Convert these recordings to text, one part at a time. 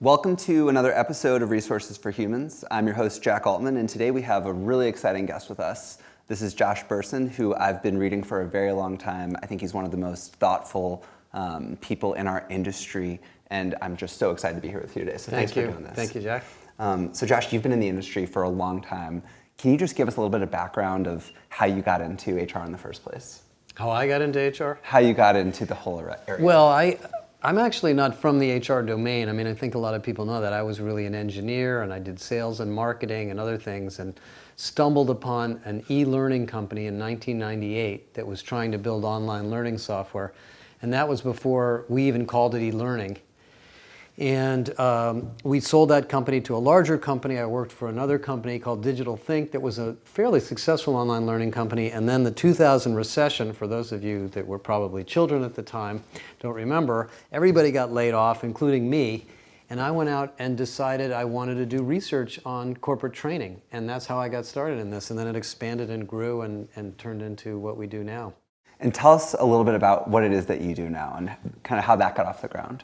Welcome to another episode of Resources for Humans. I'm your host, Jack Altman, and today we have a really exciting guest with us. This is Josh Bersin, who I've been reading for a very long time. I think he's one of the most thoughtful people in our industry, and I'm just so excited to be here with you today. So thanks for doing this. Thank you, Jack. So Josh, you've been in the industry for a long time. Can you just give us a little bit of background of how you got into HR in the first place? How I got into HR? How you got into the whole area? Well, I'm actually not from the HR domain. I mean, I think a lot of people know that. I was really an engineer, and I did sales and marketing and other things, and stumbled upon an e-learning company in 1998 that was trying to build online learning software. And that was before we even called it e-learning. And we sold that company to a larger company. I worked for another company called Digital Think that was a fairly successful online learning company. And then the 2000 recession, for those of you that were probably children at the time, don't remember, everybody got laid off, including me. And I went out and decided I wanted to do research on corporate training. And that's how I got started in this. And then it expanded and grew and turned into what we do now. And tell us a little bit about what it is that you do now and kind of how that got off the ground.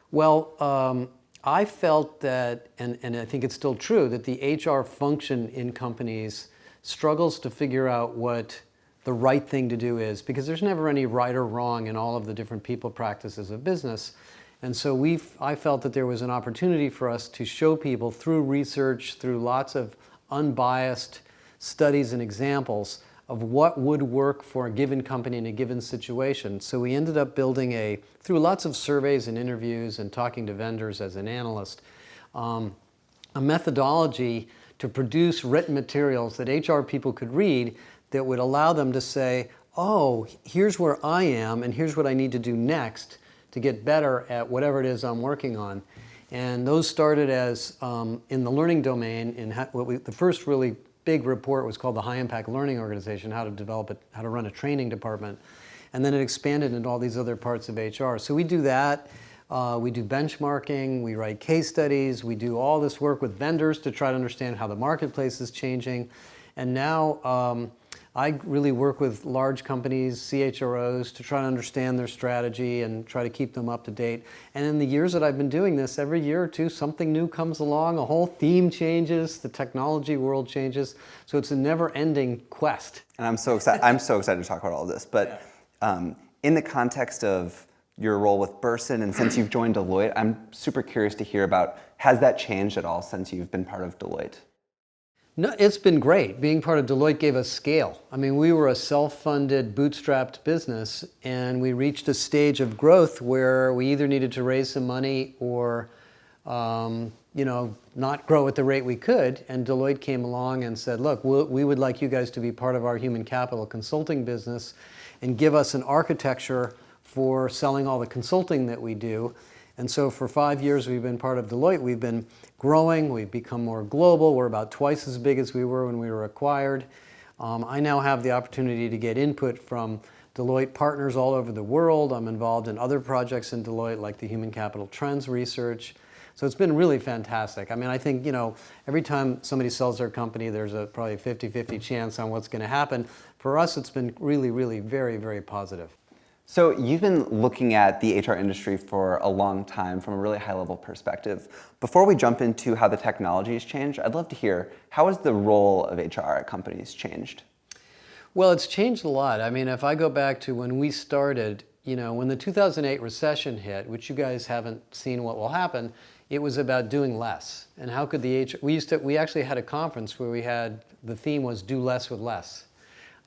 Well, I felt that, and I think it's still true, that the HR function in companies struggles to figure out what the right thing to do is, because there's never any right or wrong in all of the different people practices of business. And so I felt that there was an opportunity for us to show people through research, through lots of unbiased studies and examples of what would work for a given company in a given situation. So we ended up building through lots of surveys and interviews and talking to vendors as an analyst, a methodology to produce written materials that HR people could read that would allow them to say, oh, here's where I am and here's what I need to do next to get better at whatever it is I'm working on. And those started as in the learning domain, the first really big report was called the High Impact Learning Organization, how to run a training department. And then it expanded into all these other parts of HR. So we do that. We do benchmarking. We write case studies. We do all this work with vendors to try to understand how the marketplace is changing. And now I really work with large companies, CHROs, to try to understand their strategy and try to keep them up to date. And in the years that I've been doing this, every year or two, something new comes along, a whole theme changes, the technology world changes. So it's a never-ending quest. And I'm so excited to talk about all of this. But in the context of your role with Bersin, and since you've joined Deloitte, I'm super curious to hear about, has that changed at all since you've been part of Deloitte? No, it's been great. Being part of Deloitte gave us scale. I mean, we were a self-funded, bootstrapped business, and we reached a stage of growth where we either needed to raise some money or, not grow at the rate we could. And Deloitte came along and said, look, we would like you guys to be part of our human capital consulting business and give us an architecture for selling all the consulting that we do. And so for 5 years we've been part of Deloitte. We've been growing, we've become more global. We're about twice as big as we were when we were acquired. I now have the opportunity to get input from Deloitte partners all over the world. I'm involved in other projects in Deloitte like the Human Capital Trends research. So it's been really fantastic. I mean, I think, every time somebody sells their company, there's probably a 50-50 chance on what's going to happen. For us, it's been really, really very, very positive. So you've been looking at the HR industry for a long time from a really high-level perspective. Before we jump into how the technology has changed, I'd love to hear, how has the role of HR at companies changed? Well, it's changed a lot. I mean, if I go back to when we started, when the 2008 recession hit, which you guys haven't seen what will happen, it was about doing less. And how could we actually had a conference where the theme was do less with less.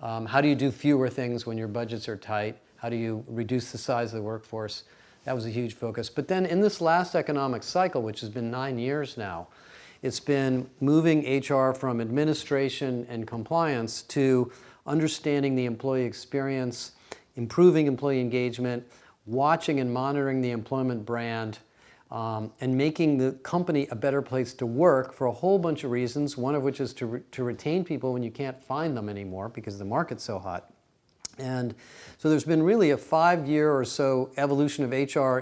How do you do fewer things when your budgets are tight? How do you reduce the size of the workforce? That was a huge focus. But then in this last economic cycle, which has been 9 years now, it's been moving HR from administration and compliance to understanding the employee experience, improving employee engagement, watching and monitoring the employment brand, and making the company a better place to work for a whole bunch of reasons, one of which is to retain people when you can't find them anymore because the market's so hot. And so there's been really a 5-year or so evolution of HR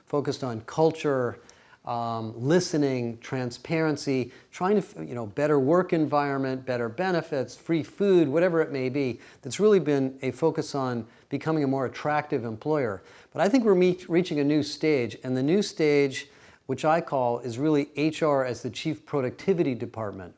focused on culture, listening, transparency, trying to, better work environment, better benefits, free food, whatever it may be. That's really been a focus on becoming a more attractive employer. But I think we're reaching a new stage, and the new stage which I call is really HR as the chief productivity department.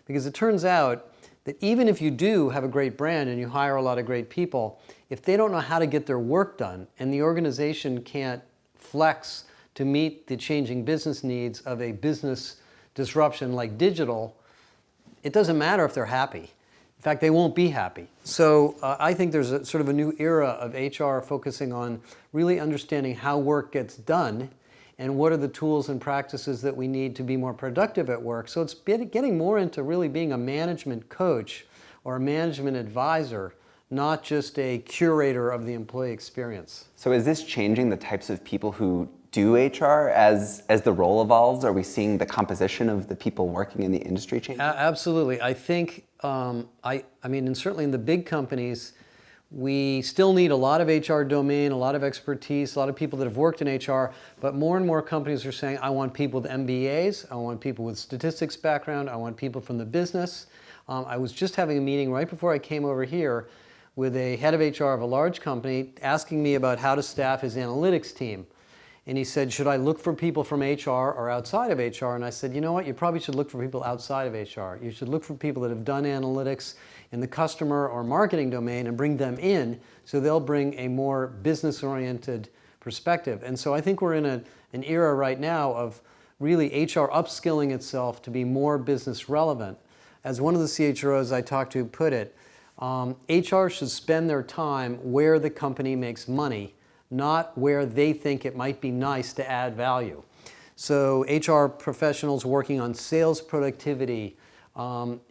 Because it turns out that even if you do have a great brand and you hire a lot of great people, if they don't know how to get their work done and the organization can't flex to meet the changing business needs of a business disruption like digital, it doesn't matter if they're happy. In fact, they won't be happy. So I think there's a sort of a new era of HR focusing on really understanding how work gets done and what are the tools and practices that we need to be more productive at work. So it's getting more into really being a management coach or a management advisor, not just a curator of the employee experience. So is this changing the types of people who do HR as the role evolves? Are we seeing the composition of the people working in the industry change? Absolutely. I think, I mean, and certainly in the big companies, we still need a lot of HR domain, a lot of expertise, a lot of people that have worked in HR, but more and more companies are saying, I want people with MBAs, I want people with statistics background, I want people from the business. I was just having a meeting right before I came over here with a head of HR of a large company asking me about how to staff his analytics team. And he said, should I look for people from HR or outside of HR? And I said, you know what, you probably should look for people outside of HR. You should look for people that have done analytics in the customer or marketing domain and bring them in so they'll bring a more business-oriented perspective. And so I think we're in an era right now of really HR upskilling itself to be more business relevant. As one of the CHROs I talked to put it, HR should spend their time where the company makes money, not where they think it might be nice to add value. So HR professionals working on sales productivity,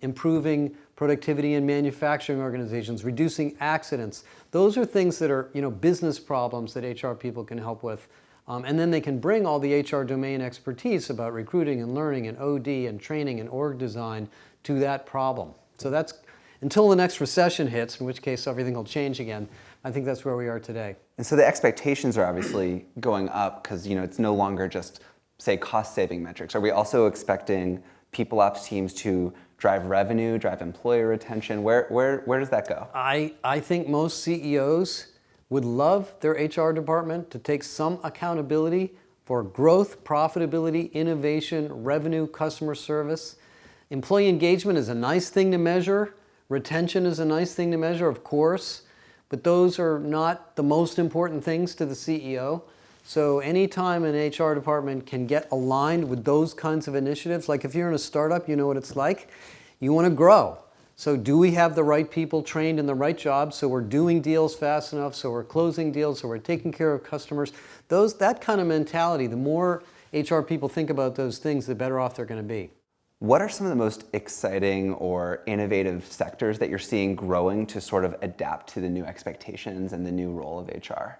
improving productivity in manufacturing organizations, reducing accidents. Those are things that are business problems that HR people can help with. And then they can bring all the HR domain expertise about recruiting and learning and OD and training and org design to that problem. So that's until the next recession hits, in which case everything will change again. I think that's where we are today. And so the expectations are obviously going up because it's no longer just, say, cost-saving metrics. Are we also expecting people ops teams to drive revenue, drive employee retention? Where does that go? I think most CEOs would love their HR department to take some accountability for growth, profitability, innovation, revenue, customer service. Employee engagement is a nice thing to measure. Retention is a nice thing to measure, of course, but those are not the most important things to the CEO. So anytime an HR department can get aligned with those kinds of initiatives, like if you're in a startup, you know what it's like. You want to grow. So do we have the right people trained in the right jobs so we're doing deals fast enough, so we're closing deals, so we're taking care of customers? That kind of mentality, the more HR people think about those things, the better off they're going to be. What are some of the most exciting or innovative sectors that you're seeing growing to sort of adapt to the new expectations and the new role of HR?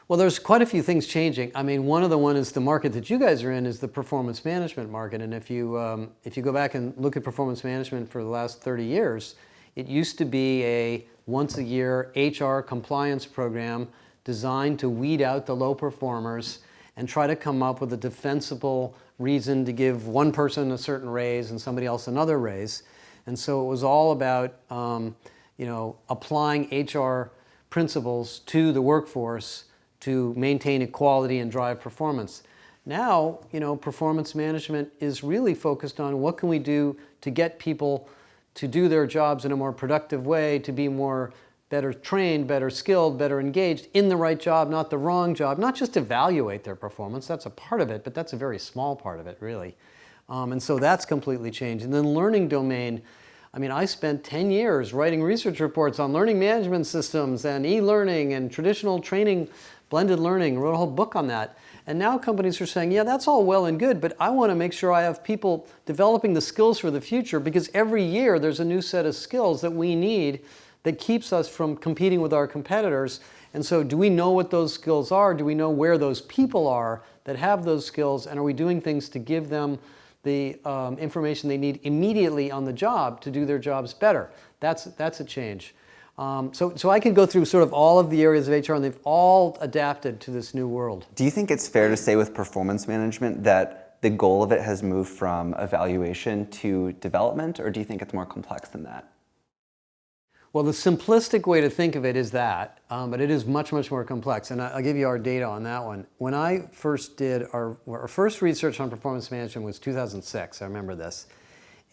Well, there's quite a few things changing. I mean, one of the one is the market that you guys are in is the performance management market. And if you go back and look at performance management for the last 30 years, it used to be a once a year HR compliance program designed to weed out the low performers and try to come up with a defensible reason to give one person a certain raise and somebody else another raise. And so it was all about applying HR principles to the workforce to maintain equality and drive performance. Now, performance management is really focused on what can we do to get people to do their jobs in a more productive way, to be better trained, better skilled, better engaged in the right job, not the wrong job, not just evaluate their performance. That's a part of it, but that's a very small part of it, really. And so that's completely changed. And then learning domain, I spent 10 years writing research reports on learning management systems and e-learning and traditional training, blended learning, wrote a whole book on that. And now companies are saying, yeah, that's all well and good, but I want to make sure I have people developing the skills for the future because every year there's a new set of skills that we need that keeps us from competing with our competitors. And so do we know what those skills are? Do we know where those people are that have those skills? And are we doing things to give them the information they need immediately on the job to do their jobs better? That's a change. So I can go through sort of all of the areas of HR, and they've all adapted to this new world. Do you think it's fair to say with performance management that the goal of it has moved from evaluation to development, or do you think it's more complex than that? Well, the simplistic way to think of it is that, but it is much, much more complex. And I'll give you our data on that one. When I first did our first research on performance management was 2006. I remember this.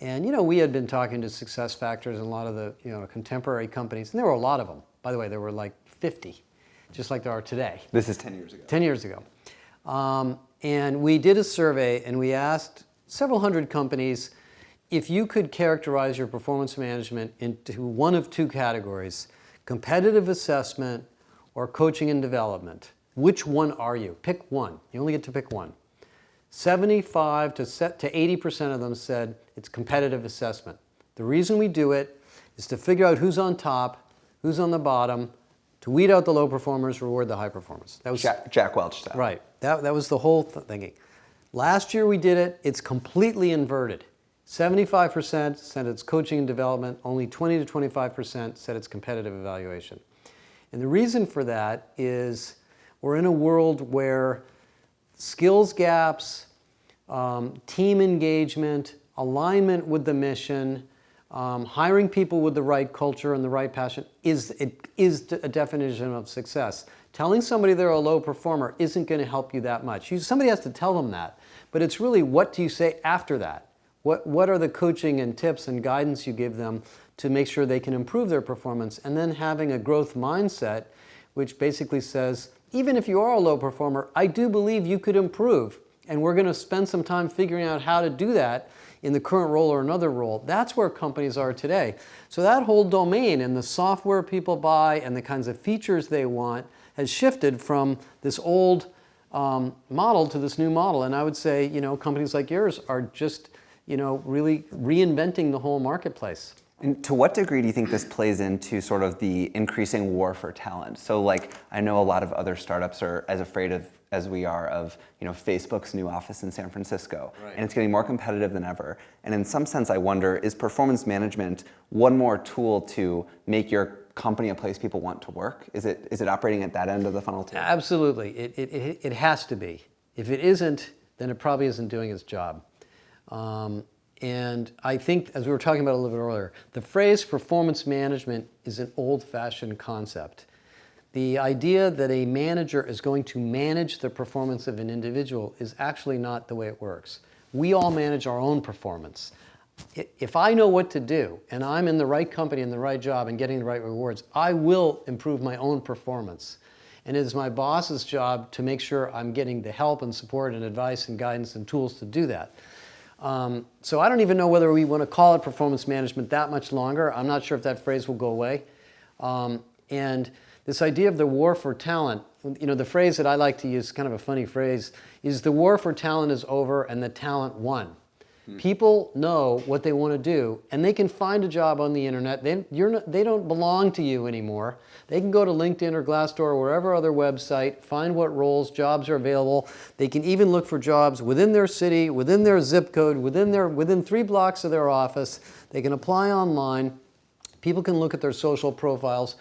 And, we had been talking to success factors and a lot of the, contemporary companies. And there were a lot of them. By the way, there were like 50, just like there are today. This is 10 years ago. 10 years ago. And we did a survey and we asked several hundred companies, if you could characterize your performance management into one of two categories, competitive assessment or coaching and development, which one are you? Pick one. You only get to pick one. 75 to 80% of them said it's competitive assessment. The reason we do it is to figure out who's on top, who's on the bottom, to weed out the low performers, reward the high performers. That was Jack Welch style. Right. That was the whole thinking. Last year we did it. It's completely inverted. 75% said it's coaching and development. Only 20 to 25% said it's competitive evaluation. And the reason for that is we're in a world where skills gaps, team engagement, alignment with the mission, hiring people with the right culture and the right passion is a definition of success. Telling somebody they're a low performer isn't going to help you that much. Somebody has to tell them that. But it's really, what do you say after that? What are the coaching and tips and guidance you give them to make sure they can improve their performance? And then having a growth mindset, which basically says, even if you are a low performer, I do believe you could improve. And we're going to spend some time figuring out how to do that in the current role or another role. That's where companies are today. So that whole domain and the software people buy and the kinds of features they want has shifted from this old model to this new model. And I would say, companies like yours are just, really reinventing the whole marketplace. And to what degree do you think this plays into sort of the increasing war for talent? So I know a lot of other startups are as afraid as we are of, Facebook's new office in San Francisco. Right. And it's getting more competitive than ever. And in some sense, I wonder, is performance management one more tool to make your company a place people want to work? Is it operating at that end of the funnel too? Absolutely. It has to be. If it isn't, then it probably isn't doing its job. And I think, as we were talking about a little bit earlier, the phrase performance management is an old-fashioned concept. The idea that a manager is going to manage the performance of an individual is actually not the way it works. We all manage our own performance. If I know what to do, and I'm in the right company and the right job and getting the right rewards, I will improve my own performance. And it is my boss's job to make sure I'm getting the help and support and advice and guidance and tools to do that. So I don't even know whether we want to call it performance management that much longer. I'm not sure if that phrase will go away. And this idea of the war for talent, the phrase that I like to use, kind of a funny phrase, is the war for talent is over and the talent won. People know what they want to do, and they can find a job on the internet. They don't belong to you anymore. They can go to LinkedIn or Glassdoor or wherever other website, find what roles, jobs are available. They can even look for jobs within their city, within their zip code, within 3 blocks of their office. They can apply online. People can look at their social profiles.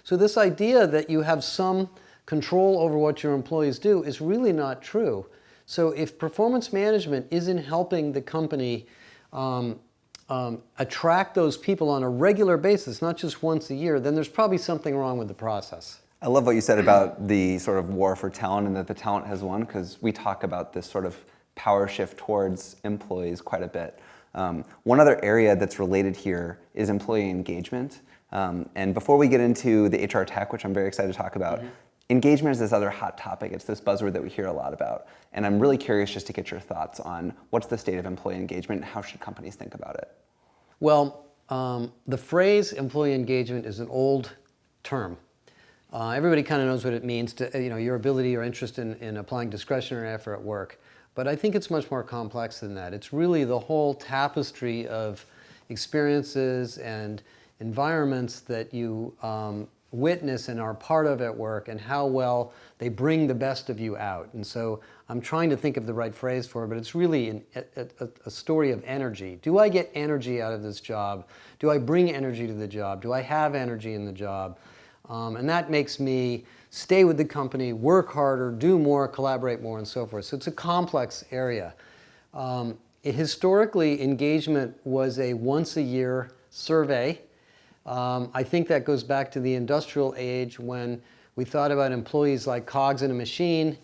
So this idea that you have some control over what your employees do is really not true. So if performance management isn't helping the company attract those people on a regular basis, not just once a year, then there's probably something wrong with the process. I love what you said about the sort of war for talent and that the talent has won, because we talk about this sort of power shift towards employees quite a bit. One other area that's related here is employee engagement. And before we get into the HR tech, which I'm very excited to talk about, engagement is this other hot topic. It's this buzzword that we hear a lot about. And I'm really curious just to get your thoughts on what's the state of employee engagement and how should companies think about it? Well, the phrase employee engagement is an old term. Everybody kind of knows what it means to, your ability or interest in applying discretionary effort at work. But I think it's much more complex than that. It's really the whole tapestry of experiences and environments that you witness and are part of at work, and how well they bring the best of you out. And so I'm trying to think of the right phrase for it, but it's really a story of energy. Do I get energy out of this job? Do I bring energy to the job? Do I have energy in the job? And that makes me stay with the company, work harder, do more, collaborate more, and so forth. So it's a complex area. Historically, engagement was a once-a-year survey I think that goes back to the industrial age when we thought about employees like cogs in a machine,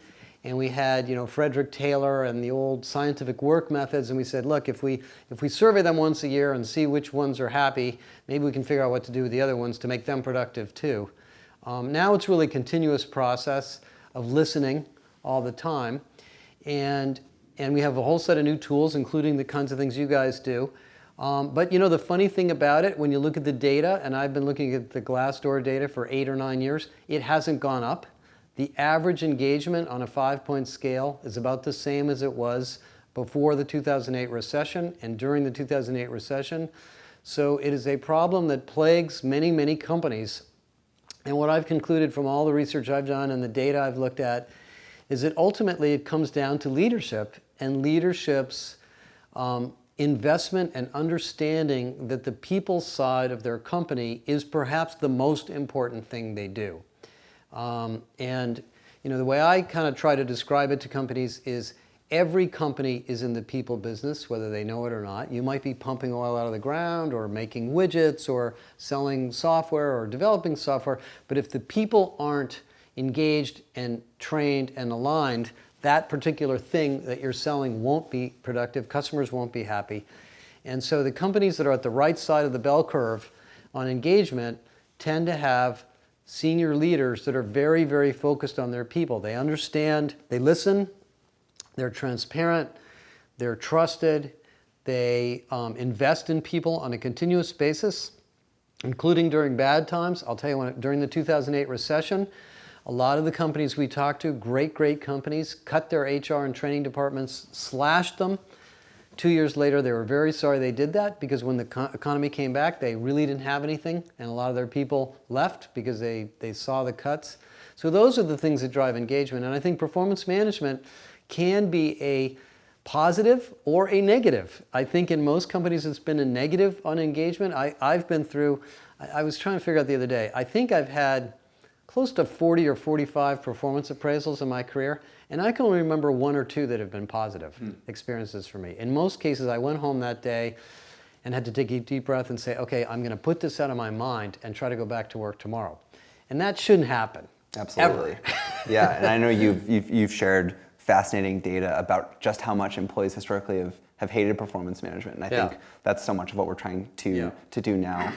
and we had, Frederick Taylor and the old scientific work methods, and we said, look, if we survey them once a year and see which ones are happy, maybe we can figure out what to do with the other ones to make them productive too. Now it's really a continuous process of listening all the time, and we have a whole set of new tools, including the kinds of things you guys do. But the funny thing about it, when you look at the data, and I've been looking at the Glassdoor data for 8 or 9 years, it hasn't gone up. The average engagement on a 5-point scale is about the same as it was before the 2008 recession and during the 2008 recession. So it is a problem that plagues many, many companies. And what I've concluded from all the research I've done and the data I've looked at is that ultimately it comes down to leadership and leadership's investment and understanding that the people side of their company is perhaps the most important thing they do. The way I kind of try to describe it to companies is every company is in the people business, whether they know it or not. You might be pumping oil out of the ground or making widgets or selling software or developing software, but if the people aren't engaged and trained and aligned, that particular thing that you're selling won't be productive, customers won't be happy. And so the companies that are at the right side of the bell curve on engagement tend to have senior leaders that are very, very focused on their people. They understand, they listen, they're transparent, they're trusted, they invest in people on a continuous basis, including during bad times. I'll tell you, during the 2008 recession, a lot of the companies we talked to, great companies, cut their HR and training departments, slashed them. 2 years later, they were very sorry they did that because when the economy came back, they really didn't have anything, and a lot of their people left because they saw the cuts. So those are the things that drive engagement, and I think performance management can be a positive or a negative. I think in most companies it's been a negative on engagement. I've been through, I was trying to figure out the other day, I think I've had close to 40 or 45 performance appraisals in my career, and I can only remember 1 or 2 that have been positive experiences for me. In most cases, I went home that day and had to take a deep breath and say, okay, I'm going to put this out of my mind and try to go back to work tomorrow. And that shouldn't happen. Absolutely. Ever. Yeah, and I know you've shared fascinating data about just how much employees historically have hated performance management, and I think that's so much of what we're trying to do now.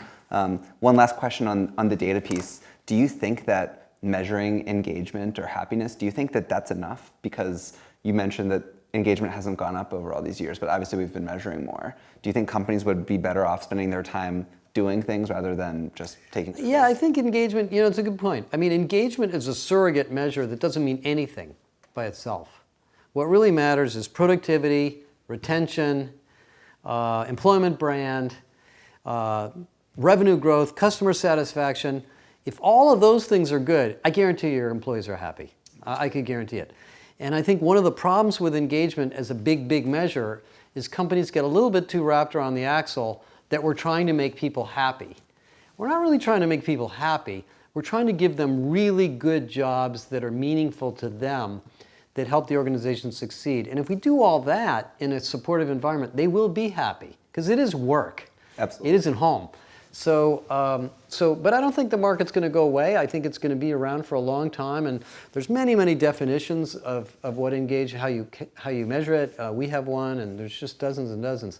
One last question on the data piece. Do you think that measuring engagement or happiness, do you think that that's enough? Because you mentioned that engagement hasn't gone up over all these years, but obviously we've been measuring more. Do you think companies would be better off spending their time doing things rather than just taking things? Yeah, I think engagement, it's a good point. I mean, engagement is a surrogate measure that doesn't mean anything by itself. What really matters is productivity, retention, employment brand, revenue growth, customer satisfaction. If all of those things are good, I guarantee your employees are happy. I could guarantee it. And I think one of the problems with engagement as a big measure is companies get a little bit too wrapped around the axle that we're trying to make people happy. We're not really trying to make people happy. We're trying to give them really good jobs that are meaningful to them, that help the organization succeed. And if we do all that in a supportive environment, they will be happy, because it is work. Absolutely. It isn't home. But I don't think the market's going to go away. I think it's going to be around for a long time, and there's many definitions of what engage, how you measure it. We have one, and there's just dozens and dozens.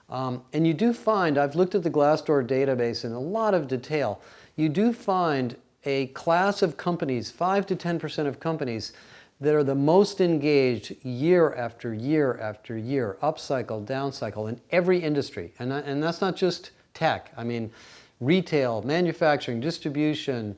And you do find, I've looked at the Glassdoor database in a lot of detail, you do find a class of companies, 5 to 10% of companies, that are the most engaged year after year after year, up cycle, down cycle, in every industry. And that's not just tech. I mean, retail, manufacturing, distribution,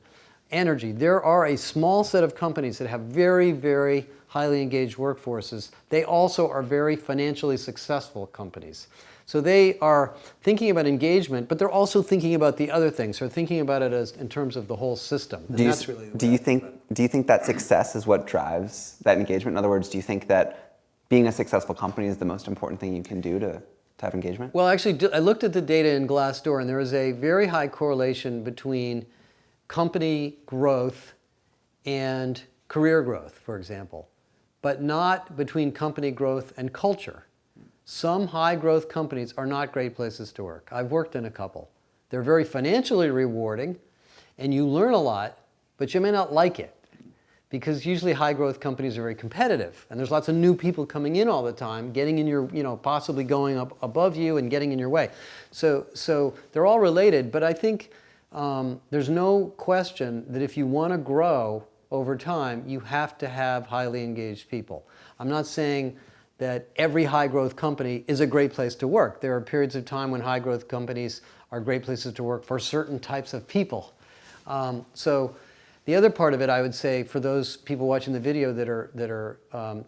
energy. There are a small set of companies that have very highly engaged workforces. They also are very financially successful companies. So they are thinking about engagement, but they're also thinking about the other things. They're thinking about it as in terms of the whole system. And that's really do you think that success is what drives that engagement? In other words, do you think that being a successful company is the most important thing you can do to have engagement? Well, actually, I looked at the data in Glassdoor, and there is a very high correlation between company growth and career growth, for example, but not between company growth and culture. Some high growth companies are not great places to work. I've worked in a couple. They're very financially rewarding, and you learn a lot, but you may not like it. Because usually high growth companies are very competitive, and there's lots of new people coming in all the time, getting in your, possibly going up above you and getting in your way. So they're all related, but I think there's no question that if you want to grow over time, you have to have highly engaged people. I'm not saying that every high growth company is a great place to work. There are periods of time when high growth companies are great places to work for certain types of people. The other part of it, I would say, for those people watching the video that are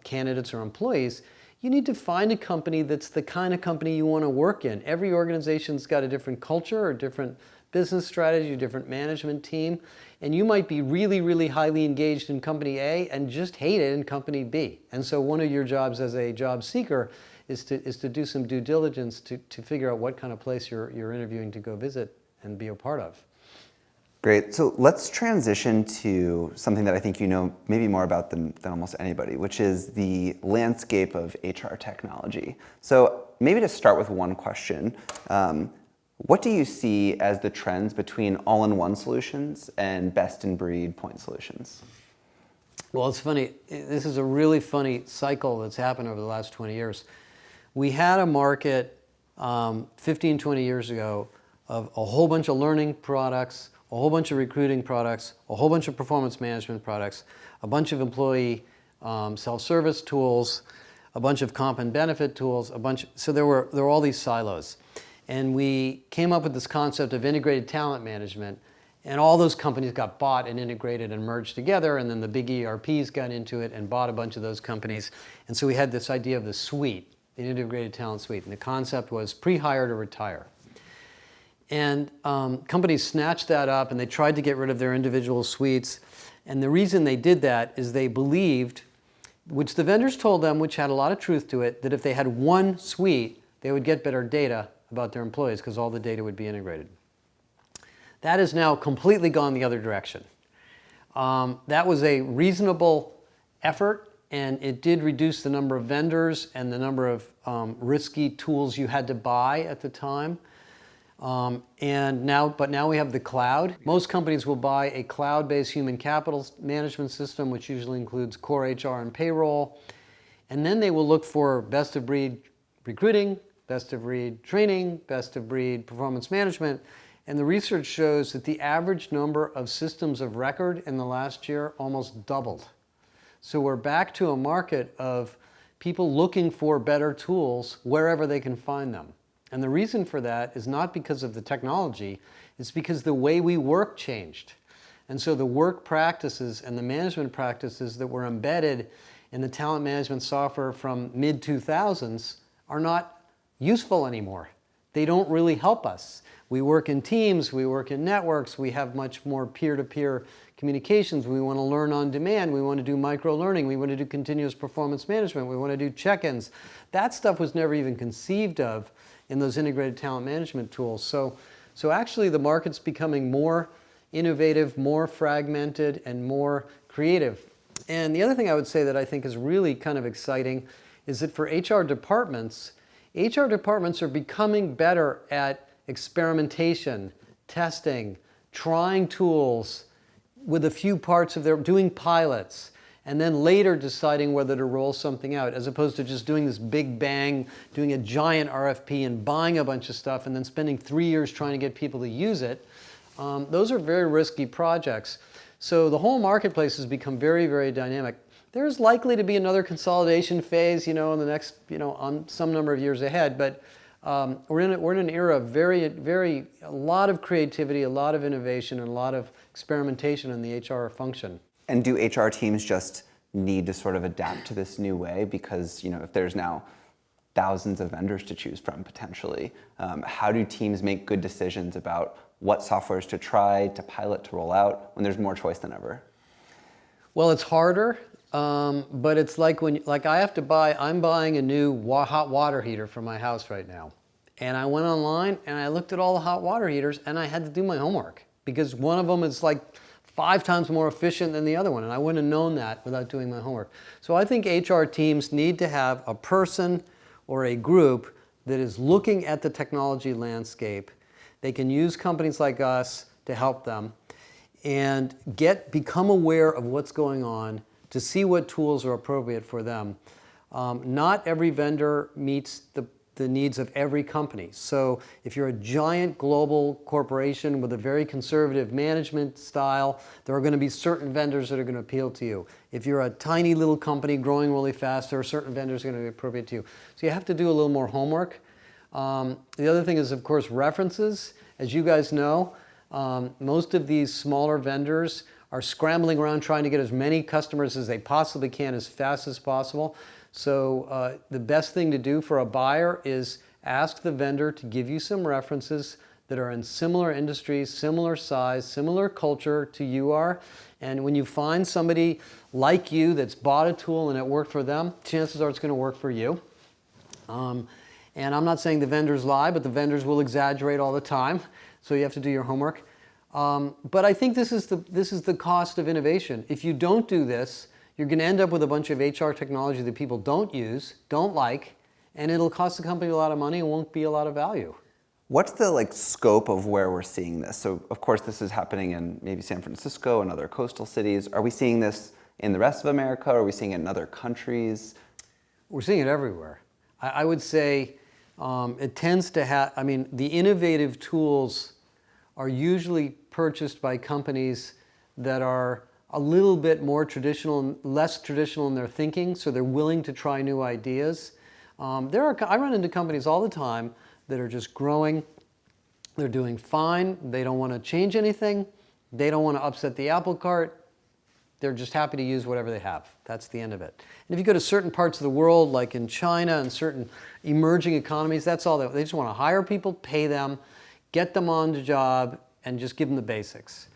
candidates or employees, you need to find a company that's the kind of company you want to work in. Every organization's got a different culture or different business strategy, a different management team, and you might be really, really highly engaged in company A and just hate it in company B. And so one of your jobs as a job seeker is to do some due diligence to figure out what kind of place you're interviewing to go visit and be a part of. Great. So let's transition to something that I think you know maybe more about than almost anybody, which is the landscape of HR technology. So maybe to start with one question, what do you see as the trends between all-in-one solutions and best-in-breed point solutions? Well, it's funny. This is a really funny cycle that's happened over the last 20 years. We had a market 15, 20 years ago of a whole bunch of learning products, a whole bunch of recruiting products, a whole bunch of performance management products, a bunch of employee self-service tools, a bunch of comp and benefit tools, so there were all these silos. And we came up with this concept of integrated talent management, and all those companies got bought and integrated and merged together, and then the big ERPs got into it and bought a bunch of those companies. And so we had this idea of the suite, the integrated talent suite, and the concept was pre-hire to retire. And companies snatched that up and they tried to get rid of their individual suites. And the reason they did that is they believed, which the vendors told them, which had a lot of truth to it, that if they had one suite, they would get better data about their employees because all the data would be integrated. That has now completely gone the other direction. That was a reasonable effort, and it did reduce the number of vendors and the number of risky tools you had to buy at the time. But now we have the cloud. Most companies will buy a cloud-based human capital management system, which usually includes core HR and payroll. And then they will look for best-of-breed recruiting, best-of-breed training, best-of-breed performance management. And the research shows that the average number of systems of record in the last year almost doubled. So we're back to a market of people looking for better tools wherever they can find them. And the reason for that is not because of the technology, it's because the way we work changed. And so the work practices and the management practices that were embedded in the talent management software from mid-2000s are not useful anymore. They don't really help us. We work in teams, we work in networks, we have much more peer-to-peer communications, we want to learn on demand, we want to do micro-learning, we want to do continuous performance management, we want to do check-ins. That stuff was never even conceived of in those integrated talent management tools. So actually the market's becoming more innovative, more fragmented, and more creative. And the other thing I would say that I think is really kind of exciting is that for HR departments are becoming better at experimentation, testing, trying tools with a few parts of their, doing pilots, and then later deciding whether to roll something out, as opposed to just doing this big bang, doing a giant RFP and buying a bunch of stuff and then spending 3 years trying to get people to use it. Those are very risky projects. So the whole marketplace has become very, very dynamic. There's likely to be another consolidation phase, in the next, on some number of years ahead, but we're in an era of a lot of creativity, a lot of innovation, and a lot of experimentation in the HR function. And do HR teams just need to sort of adapt to this new way? Because if there's now thousands of vendors to choose from potentially, how do teams make good decisions about what softwares to try, to pilot, to roll out when there's more choice than ever? Well, it's harder, but it's like I'm buying a new hot water heater for my house right now. And I went online and I looked at all the hot water heaters and I had to do my homework because one of them is like 5 times more efficient than the other one, and I wouldn't have known that without doing my homework. So I think HR teams need to have a person or a group that is looking at the technology landscape, They can use companies like us to help them and become aware of what's going on to see what tools are appropriate for them. Not every vendor meets the needs of every company. So if you're a giant global corporation with a very conservative management style, there are going to be certain vendors that are going to appeal to you. If you're a tiny little company growing really fast, there are certain vendors that are going to be appropriate to you. So you have to do a little more homework. The other thing is, of course, references. As you guys know, most of these smaller vendors are scrambling around trying to get as many customers as they possibly can as fast as possible. So the best thing to do for a buyer is ask the vendor to give you some references that are in similar industries, similar size, similar culture to you are. And when you find somebody like you that's bought a tool and it worked for them, chances are it's going to work for you. And I'm not saying the vendors lie, but the vendors will exaggerate all the time. So you have to do your homework. But I think this is the cost of innovation. If you don't do this, you're going to end up with a bunch of HR technology that people don't use, don't like, and it'll cost the company a lot of money and won't be a lot of value. What's the scope of where we're seeing this? So of course this is happening in maybe San Francisco and other coastal cities. Are we seeing this in the rest of America? Are we seeing it in other countries? We're seeing it everywhere. I would say it tends to have, the innovative tools are usually purchased by companies that are a little bit more traditional, less traditional in their thinking, so they're willing to try new ideas. I run into companies all the time that are just growing. They're doing fine. They don't want to change anything. They don't want to upset the apple cart. They're just happy to use whatever they have. That's the end of it. And if you go to certain parts of the world, like in China and certain emerging economies, that's all they just want to hire people, pay them, get them on the job, and just give them the basics.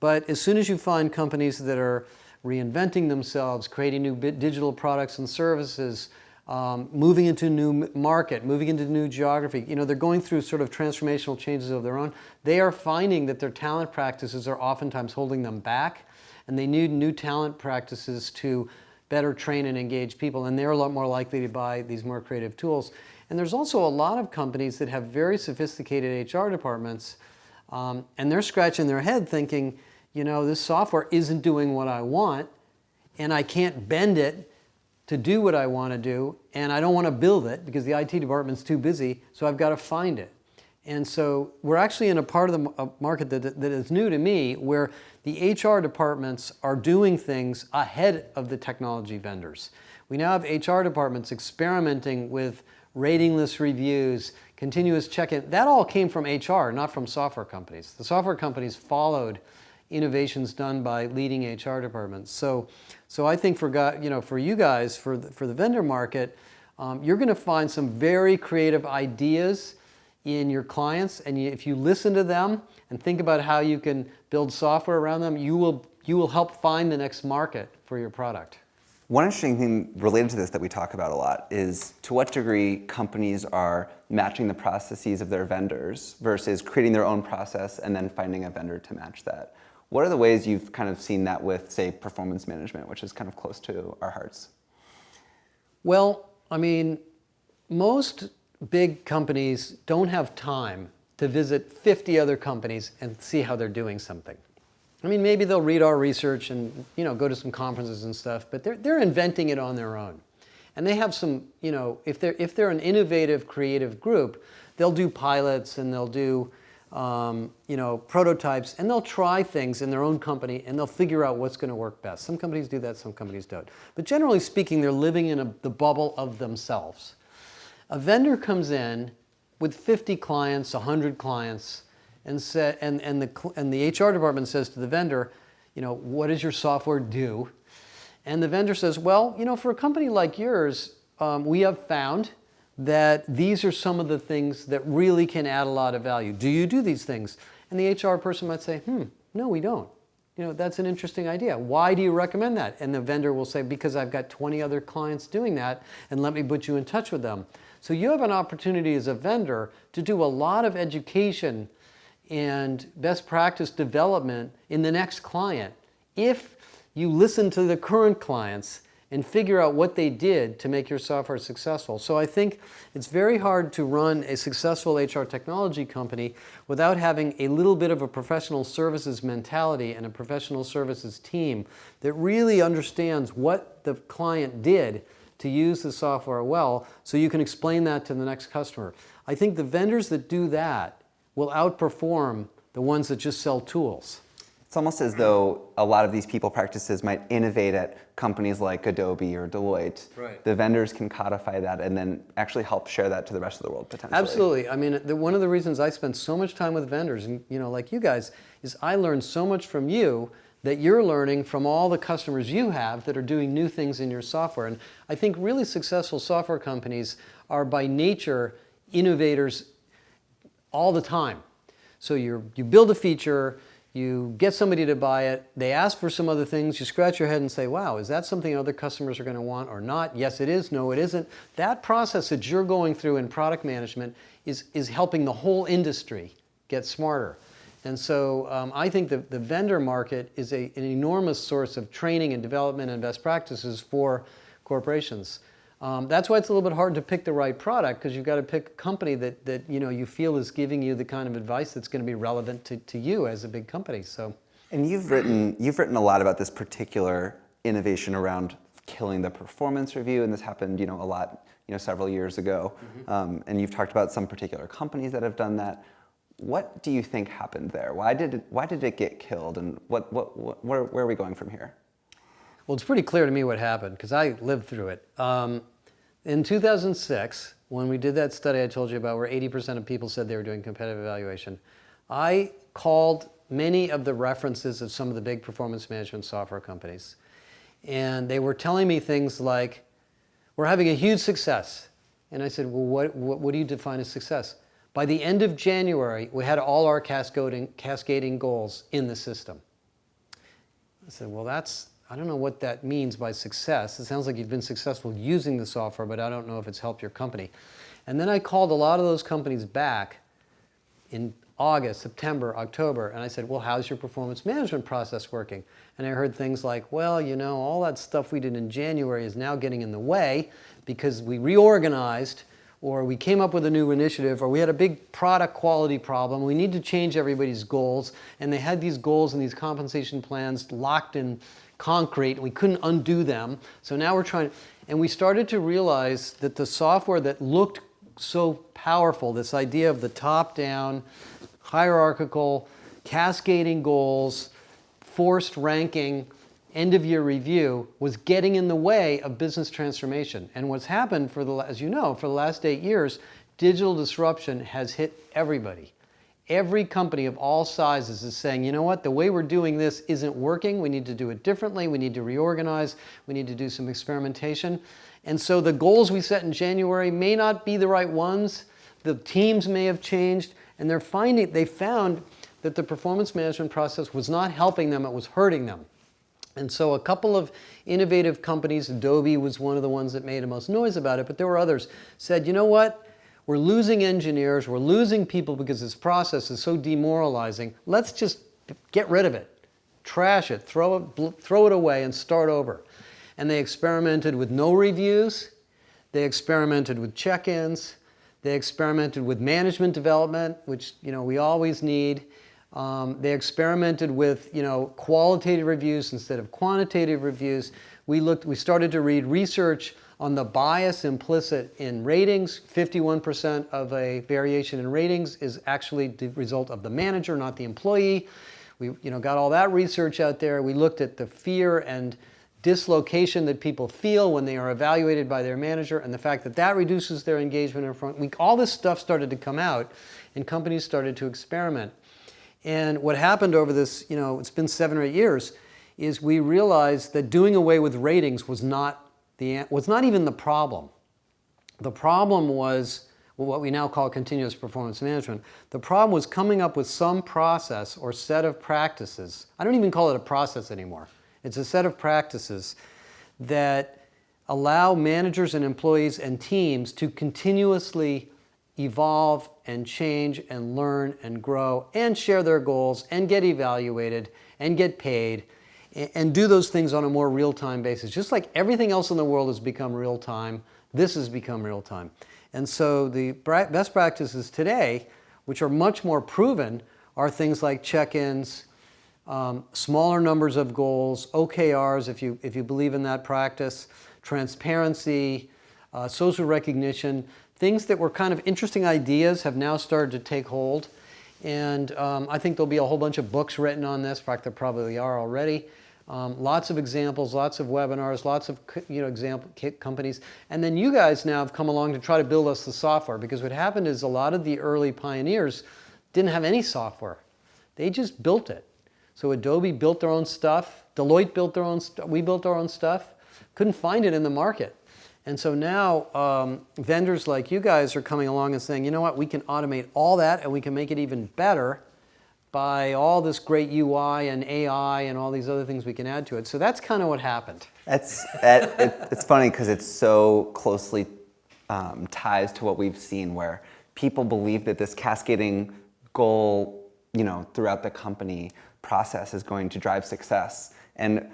But as soon as you find companies that are reinventing themselves, creating new digital products and services, moving into a new market, moving into new geography, they're going through sort of transformational changes of their own, they are finding that their talent practices are oftentimes holding them back, and they need new talent practices to better train and engage people, and they're a lot more likely to buy these more creative tools. And there's also a lot of companies that have very sophisticated HR departments, and they're scratching their head thinking, this software isn't doing what I want, and I can't bend it to do what I want to do, and I don't want to build it because the IT department's too busy, so I've got to find it. And so we're actually in a part of the market that is new to me, where the HR departments are doing things ahead of the technology vendors. We now have HR departments experimenting with ratingless reviews, continuous check-in. That all came from HR, not from software companies. The software companies followed innovations done by leading HR departments. So I think for you guys, for the vendor market, you're going to find some very creative ideas in your clients, and if you listen to them and think about how you can build software around them, you will help find the next market for your product. One interesting thing related to this that we talk about a lot is to what degree companies are matching the processes of their vendors versus creating their own process and then finding a vendor to match that. What are the ways you've kind of seen that with, say, performance management, which is kind of close to our hearts? Well, most big companies don't have time to visit 50 other companies and see how they're doing something. Maybe they'll read our research and go to some conferences and stuff, but they're inventing it on their own. And they have some, if they're an innovative, creative group, they'll do pilots and they'll do prototypes, and they'll try things in their own company and they'll figure out what's going to work best. Some companies do that, some companies don't. But generally speaking, they're living in the bubble of themselves. A vendor comes in with 50 clients, 100 clients, and the HR department says to the vendor, what does your software do? And the vendor says, well, for a company like yours, we have found that these are some of the things that really can add a lot of value. Do you do these things? And the HR person might say, no, we don't. That's an interesting idea. Why do you recommend that? And the vendor will say, because I've got 20 other clients doing that, and let me put you in touch with them. So you have an opportunity as a vendor to do a lot of education and best practice development in the next client if you listen to the current clients and figure out what they did to make your software successful. So I think it's very hard to run a successful HR technology company without having a little bit of a professional services mentality and a professional services team that really understands what the client did to use the software well, so you can explain that to the next customer. I think the vendors that do that will outperform the ones that just sell tools. It's almost as though a lot of these people practices might innovate at companies like Adobe or Deloitte. Right. The vendors can codify that and then actually help share that to the rest of the world potentially. Absolutely. I mean, one of the reasons I spend so much time with vendors, and like you guys, is I learn so much from you that you're learning from all the customers you have that are doing new things in your software. And I think really successful software companies are by nature innovators all the time. So you build a feature, you get somebody to buy it, they ask for some other things, you scratch your head and say, wow, is that something other customers are going to want or not? Yes, it is. No, it isn't. That process that you're going through in product management is helping the whole industry get smarter. And so I think the vendor market is an enormous source of training and development and best practices for corporations. That's why it's a little bit hard to pick the right product, because you've got to pick a company that you feel is giving you the kind of advice that's going to be relevant to you as a big company. So, and you've written a lot about this particular innovation around killing the performance review, and this happened a lot several years ago. Mm-hmm. And you've talked about some particular companies that have done that. What do you think happened there? Why did it get killed, and where are we going from here? Well, it's pretty clear to me what happened, because I lived through it. In 2006, when we did that study I told you about, where 80% of people said they were doing competitive evaluation, I called many of the references of some of the big performance management software companies. And they were telling me things like, we're having a huge success. And I said, well, what do you define as success? By the end of January, we had all our cascading goals in the system. I said, well, I don't know what that means by success. It sounds like you've been successful using the software, but I don't know if it's helped your company. And then I called a lot of those companies back in August, September, October, and I said, well, how's your performance management process working? And I heard things like, well, all that stuff we did in January is now getting in the way because we reorganized, or we came up with a new initiative, or we had a big product quality problem. We need to change everybody's goals. And they had these goals and these compensation plans locked in concrete, and we couldn't undo them. So now we're trying, and we started to realize that the software that looked so powerful, this idea of the top-down, hierarchical, cascading goals, forced ranking, end-of-year review, was getting in the way of business transformation. And what's happened as you know, for the last 8 years, digital disruption has hit everybody. Every company of all sizes is saying, you know what, the way we're doing this isn't working. We need to do it differently. We need to reorganize. We need to do some experimentation. And so the goals we set in January may not be the right ones. The teams may have changed. And they found that the performance management process was not helping them, it was hurting them. And so a couple of innovative companies, Adobe was one of the ones that made the most noise about it, but there were others, said, you know what? We're losing engineers, we're losing people because this process is so demoralizing. Let's just get rid of it, trash it, throw it away and start over. And they experimented with no reviews, they experimented with check-ins, they experimented with management development, which we always need. They experimented with qualitative reviews instead of quantitative reviews. We started to read research on the bias implicit in ratings. 51% of a variation in ratings is actually the result of the manager, not the employee. We got all that research out there. We looked at the fear and dislocation that people feel when they are evaluated by their manager, and the fact that that reduces their engagement in front. All this stuff started to come out, and companies started to experiment. And what happened over this, it's been 7 or 8 years, is we realized that doing away with ratings was not even the problem. The problem was what we now call continuous performance management. The problem was coming up with some process or set of practices. I don't even call it a process anymore. It's a set of practices that allow managers and employees and teams to continuously evolve and change and learn and grow and share their goals and get evaluated and get paid and do those things on a more real-time basis. Just like everything else in the world has become real-time, this has become real-time. And so the best practices today, which are much more proven, are things like check-ins, smaller numbers of goals, OKRs, if you believe in that practice, transparency, social recognition. Things that were kind of interesting ideas have now started to take hold. And I think there'll be a whole bunch of books written on this. In fact, there probably are already. Lots of examples, lots of webinars, lots of example companies. And then you guys now have come along to try to build us the software, because what happened is a lot of the early pioneers didn't have any software. They just built it. So Adobe built their own stuff. Deloitte built their own stuff. We built our own stuff. Couldn't find it in the market. And so now vendors like you guys are coming along and saying, you know what, we can automate all that and we can make it even better by all this great UI and AI and all these other things we can add to it. So that's kind of what happened. It's funny because it's so closely ties to what we've seen, where people believe that this cascading goal, throughout the company process is going to drive success. And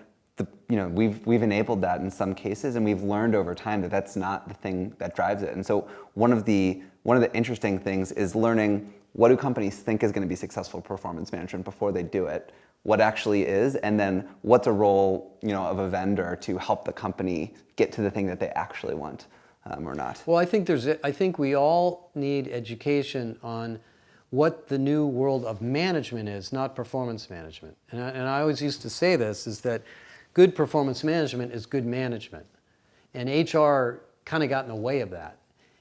we've enabled that in some cases, and we've learned over time that that's not the thing that drives it. And so one of the interesting things is learning, what do companies think is going to be successful performance management before they do it? What actually is, and then what's a role, of a vendor to help the company get to the thing that they actually want, or not? Well, I think we all need education on what the new world of management is, not performance management. And I always used to say this, is that good performance management is good management. And HR kind of got in the way of that.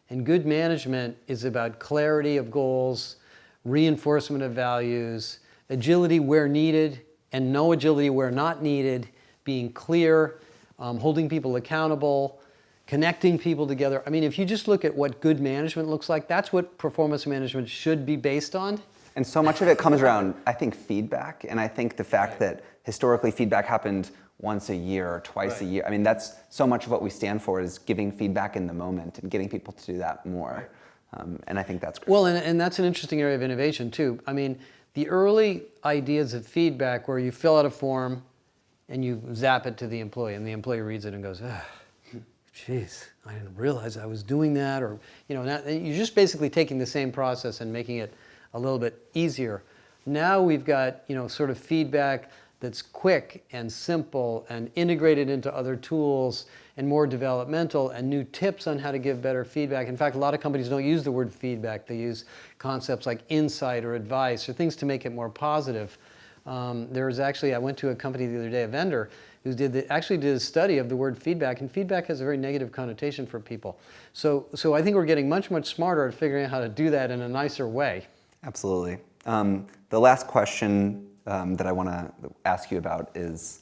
And good management is about clarity of goals, reinforcement of values, agility where needed, and no agility where not needed, being clear, holding people accountable, connecting people together. I mean, if you just look at what good management looks like, that's what performance management should be based on. And so much of it comes around, I think, feedback. And I think the fact that historically feedback happened once a year or twice a year. I mean, that's so much of what we stand for, is giving feedback in the moment and getting people to do that more. And I think that's great. Well, and that's an interesting area of innovation too. I mean, the early ideas of feedback, where you fill out a form and you zap it to the employee, and the employee reads it and goes, geez, I didn't realize I was doing that, or you're just basically taking the same process and making it a little bit easier. Now we've got sort of feedback that's quick and simple and integrated into other tools and more developmental, and new tips on how to give better feedback. In fact, a lot of companies don't use the word feedback. They use concepts like insight or advice or things to make it more positive. I went to a company the other day, a vendor, who actually did a study of the word feedback, and feedback has a very negative connotation for people. So I think we're getting much, much smarter at figuring out how to do that in a nicer way. Absolutely. The last question that I want to ask you about is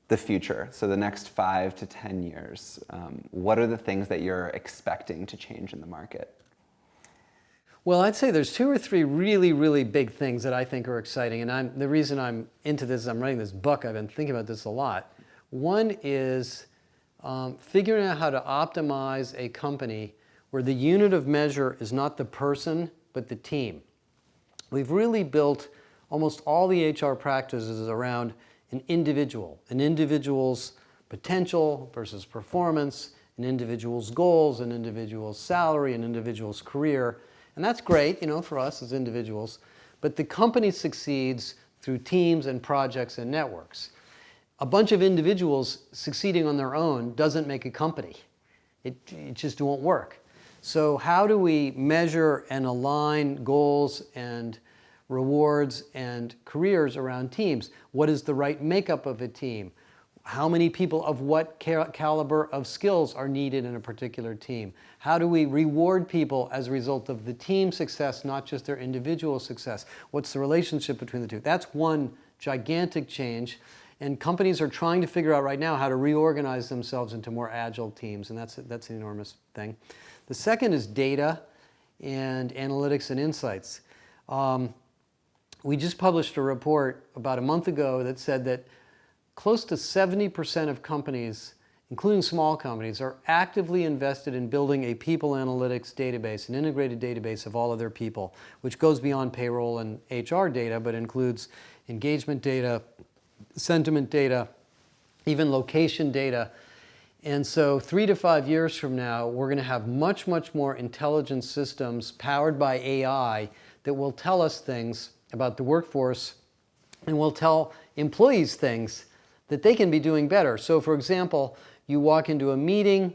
the future. So the next 5 to 10 years, what are the things that you're expecting to change in the market? Well, I'd say there's 2 or 3 really, really big things that I think are exciting. And the reason I'm into this is I'm writing this book. I've been thinking about this a lot. One is figuring out how to optimize a company where the unit of measure is not the person, but the team. We've really built almost all the HR practices around an individual's potential versus performance, an individual's goals, an individual's salary, an individual's career. And that's great, for us as individuals. But the company succeeds through teams and projects and networks. A bunch of individuals succeeding on their own doesn't make a company. It just won't work. So how do we measure and align goals and rewards and careers around teams? What is the right makeup of a team? How many people of what caliber of skills are needed in a particular team? How do we reward people as a result of the team success, not just their individual success? What's the relationship between the two? That's one gigantic change. And companies are trying to figure out right now how to reorganize themselves into more agile teams, and that's an enormous thing. The second is data and analytics and insights. We just published a report about a month ago that said that close to 70% of companies, including small companies, are actively invested in building a people analytics database, an integrated database of all of their people, which goes beyond payroll and HR data, but includes engagement data, sentiment data, even location data. And so 3 to 5 years from now, we're going to have much, much more intelligent systems powered by AI that will tell us things about the workforce and will tell employees things that they can be doing better. So for example, you walk into a meeting,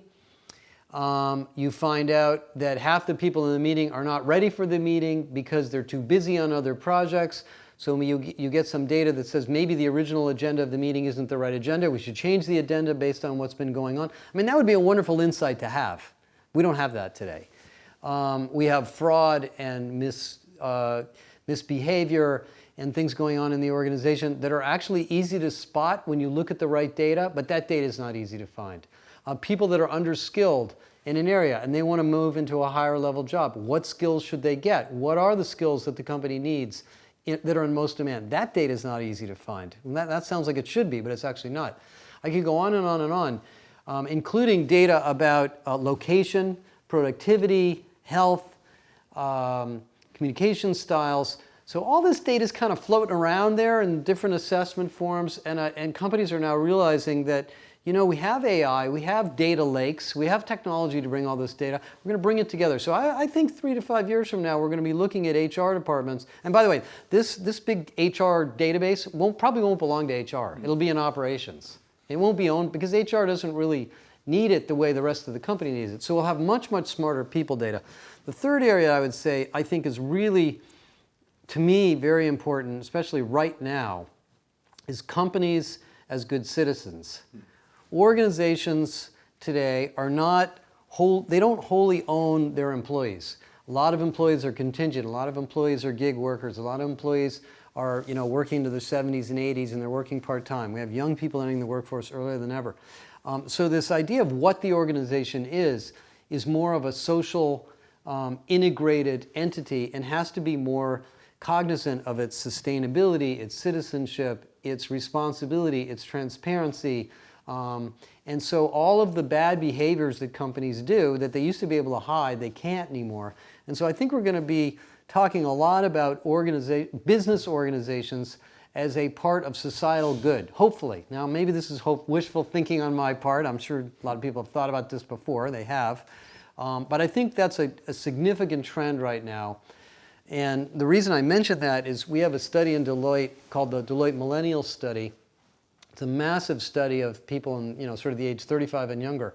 you find out that half the people in the meeting are not ready for the meeting because they're too busy on other projects. So you get some data that says maybe the original agenda of the meeting isn't the right agenda. We should change the agenda based on what's been going on. I mean, that would be a wonderful insight to have. We don't have that today. We have fraud and misbehavior and things going on in the organization that are actually easy to spot when you look at the right data, but that data is not easy to find. People that are underskilled in an area and they want to move into a higher level job, what skills should they get? What are the skills that the company needs that are in most demand? That data is not easy to find. And that sounds like it should be, but it's actually not. I could go on and on and on, including data about location, productivity, health, communication styles. So all this data is kind of floating around there in different assessment forms, and companies are now realizing that, you know, we have AI, we have data lakes, we have technology to bring all this data. We're going to bring it together. So I think 3 to 5 years from now, we're going to be looking at HR departments. And by the way, this big HR database probably won't belong to HR. It'll be in operations. It won't be owned because HR doesn't really need it the way the rest of the company needs it. So we'll have much, much smarter people data. The third area I would say I think is really, to me, very important, especially right now, is companies as good citizens. Organizations today are they don't wholly own their employees. A lot of employees are contingent. A lot of employees are gig workers. A lot of employees are, you know, working to their 70s and 80s and they're working part-time. We have young people entering the workforce earlier than ever. So this idea of what the organization is more of a social integrated entity and has to be more cognizant of its sustainability, its citizenship, its responsibility, its transparency. And so all of the bad behaviors that companies do that they used to be able to hide, they can't anymore. And so I think we're going to be talking a lot about business organizations as a part of societal good, hopefully. Now, maybe this is wishful thinking on my part. I'm sure a lot of people have thought about this before. They have. But I think that's a significant trend right now. And the reason I mention that is we have a study in Deloitte called the Deloitte Millennial Study. It's a massive study of people in, you know, sort of the age 35 and younger.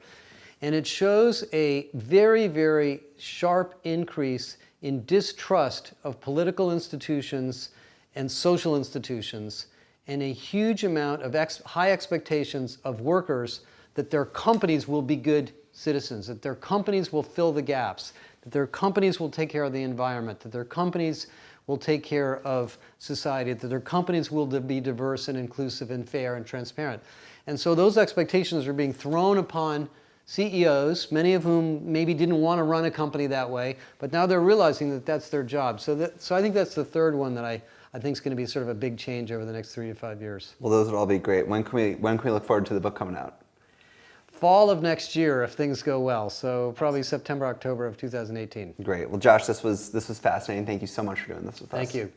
And it shows a very, very sharp increase in distrust of political institutions and social institutions, and a huge amount of high expectations of workers that their companies will be good citizens, that their companies will fill the gaps, that their companies will take care of the environment, that their companies will take care of society, that their companies will be diverse and inclusive and fair and transparent. And so those expectations are being thrown upon CEOs, many of whom maybe didn't want to run a company that way, but now they're realizing that that's their job. So I think that's the third one that I think is going to be sort of a big change over the next 3 to 5 years. Well, those would all be great. When can we look forward to the book coming out? Fall of next year, if things go well. So probably September, October of 2018. Great. Well, Josh, this was fascinating. Thank you so much for doing this with us. Thank you.